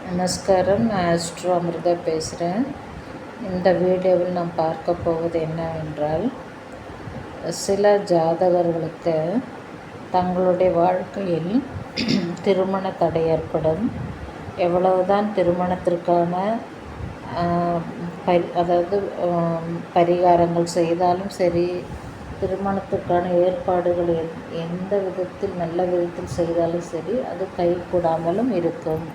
நமஸ்காரம். நான் ஆஸ்ட்ரோ அமிர்தா பேசுகிறேன். இந்த வீடியோவில் நாம் பார்க்க போவது என்னவென்றால், சில ஜாதகர்களுக்கு தங்களுடைய வாழ்க்கையில் திருமண தடை ஏற்படும். எவ்வளவுதான் திருமணத்திற்கான பரிகாரங்கள் செய்தாலும் சரி, திருமணத்துக்கான ஏற்பாடுகள் எந்த விதத்தில் நல்ல விதத்தில் செய்தாலும் சரி, அது கைகூடாமலும் இருக்கும்.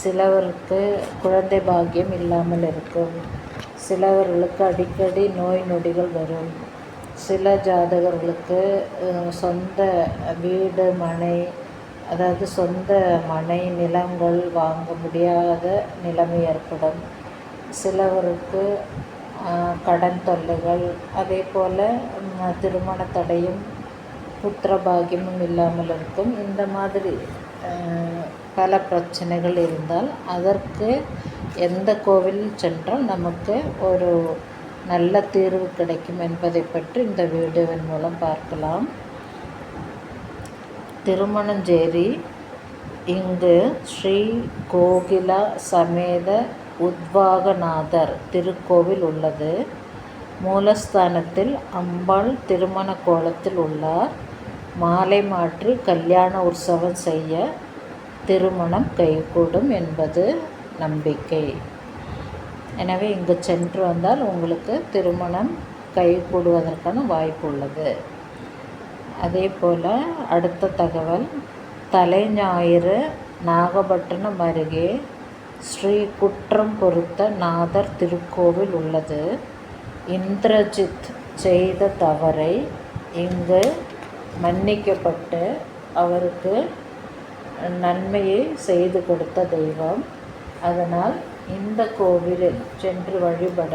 சிலவருக்கு குழந்தை பாக்கியம் இல்லாமல் இருக்கும். சிலவர்களுக்கு அடிக்கடி நோய் நொடிகள் வரும். சில ஜாதகர்களுக்கு சொந்த வீடு மனை, சொந்த மனை நிலங்கள் வாங்க முடியாத நிலைமை ஏற்படும். சிலவருக்கு கடன் தொல்லைகள், அதே போல் திருமண தடையும் புத்திர பாக்கியமும் இல்லாமல் இருக்கும். இந்த மாதிரி பல பிரச்சனைகள் இருந்தால் அதற்கு எந்த கோவிலில் சென்றால் நமக்கு ஒரு நல்ல தீர்வு கிடைக்கும் என்பதை பற்றி இந்த வீடியோவின் மூலம் பார்க்கலாம். திருமணஞ்சேரி இங்கு ஸ்ரீ கோகிலா சமேத உத்வாகநாதர் திருக்கோவில் உள்ளது. மூலஸ்தானத்தில் அம்பாள் திருமண கோலத்தில் உள்ளார். மாலை மாற்றி கல்யாண உற்சவம் செய்ய திருமணம் கைகூடும் என்பது நம்பிக்கை. எனவே இங்கு சென்று வந்தால் உங்களுக்கு திருமணம் கைகூடுவதற்கான வாய்ப்பு உள்ளது. அதே போல் அடுத்த தகவல், தலைஞாயிறு நாகப்பட்டினம் அருகே ஸ்ரீ குற்றம் பொறுத்த நாதர் திருக்கோவில் உள்ளது. இந்திரஜித் செய்த தவறை இங்கு மன்னிக்கப்பட்டு அவருக்கு நன்மையை செய்து கொடுத்த தெய்வம். அதனால் இந்த கோவிலில் சென்று வழிபட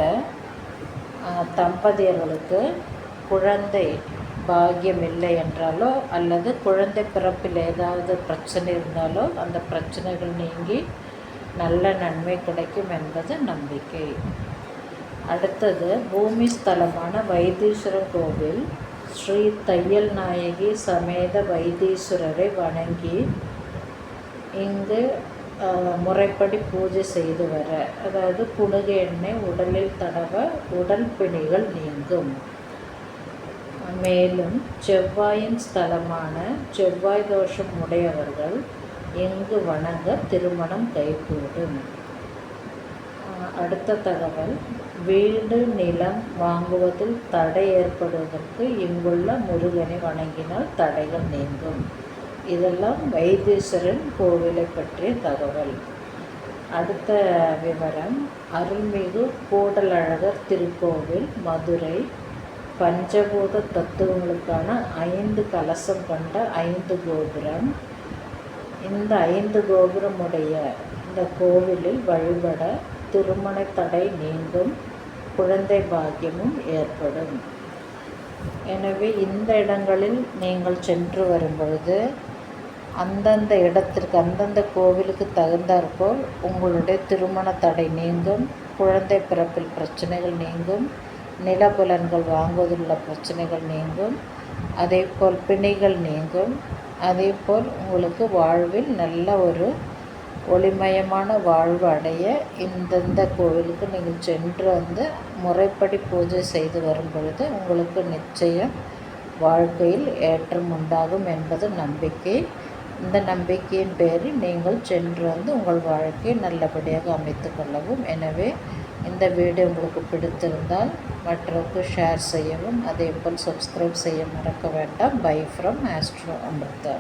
தம்பதியர்களுக்கு குழந்தை பாக்கியம் இல்லை என்றாலோ அல்லது குழந்தை பிறப்பில் ஏதாவது பிரச்சனை இருந்தாலோ அந்த பிரச்சனைகள் நீங்கி நல்ல நன்மை கிடைக்கும் என்பது நம்பிக்கை. அடுத்தது, பூமி ஸ்தலமான வைத்தீஸ்வரர் கோவில் ஸ்ரீ தையல் நாயகி சமேத வைத்தீஸ்வரரை வணங்கி இங்கு முறைப்படி பூஜை செய்து வர, குணுகு எண்ணெய் உடலில் தடவ உடல் பிணிகள் நீங்கும். மேலும் செவ்வாயின் ஸ்தலமான செவ்வாய் தோஷம் உடையவர்கள் இங்கு வணங்க திருமணம் கைகூடும். அடுத்த தகவல், வீடு நிலம் வாங்குவதில் தடை ஏற்படுவதற்கு இங்குள்ள முருகனை வணங்கினால் தடைகள் நீங்கும். இதெல்லாம் வைத்தீஸ்வரன் கோவிலை பற்றிய தகவல். அடுத்த விவரம், அருள்மிகு கூடலழகர் திருக்கோவில் மதுரை. பஞ்சபூத தத்துவங்களுக்கான 5 கலசம் கொண்ட 5 கோபுரம். இந்த 5 கோபுரமுடைய இந்த கோவிலில் வழிபட திருமண தடை நீங்கும், குழந்தை பாக்கியமும் ஏற்படும். எனவே இந்த இடங்களில் நீங்கள் சென்று வரும்பொழுது அந்தந்த இடத்திற்கு அந்தந்த கோவிலுக்கு தகுந்தாற்போல் உங்களுடைய திருமண தடை நீங்கும், குழந்தை பிறப்பில் பிரச்சனைகள் நீங்கும், நிலபுலன்கள் வாங்குவதில் பிரச்சனைகள் நீங்கும், அதேபோல் பிணிகள் நீங்கும். அதேபோல் உங்களுக்கு வாழ்வில் நல்ல ஒரு ஒளிமயமான வாழ்வு அடைய இந்தந்த கோவிலுக்கு நீங்கள் சென்று முறைப்படி பூஜை செய்து வரும் பொழுது உங்களுக்கு நிச்சயம் வாழ்க்கையில் ஏற்றம் உண்டாகும் என்பது நம்பிக்கை. இந்த நம்பிக்கையின் பேரில் நீங்கள் சென்று உங்கள் வாழ்க்கையை நல்லபடியாக அமைத்து கொள்ளவும். எனவே இந்த வீடியோ உங்களுக்கு பிடித்திருந்தால் மற்றவருக்கு ஷேர் செய்யவும், அதேபோல் சப்ஸ்கிரைப் செய்ய மறக்க வேண்டாம். Bye from Astro Amrita.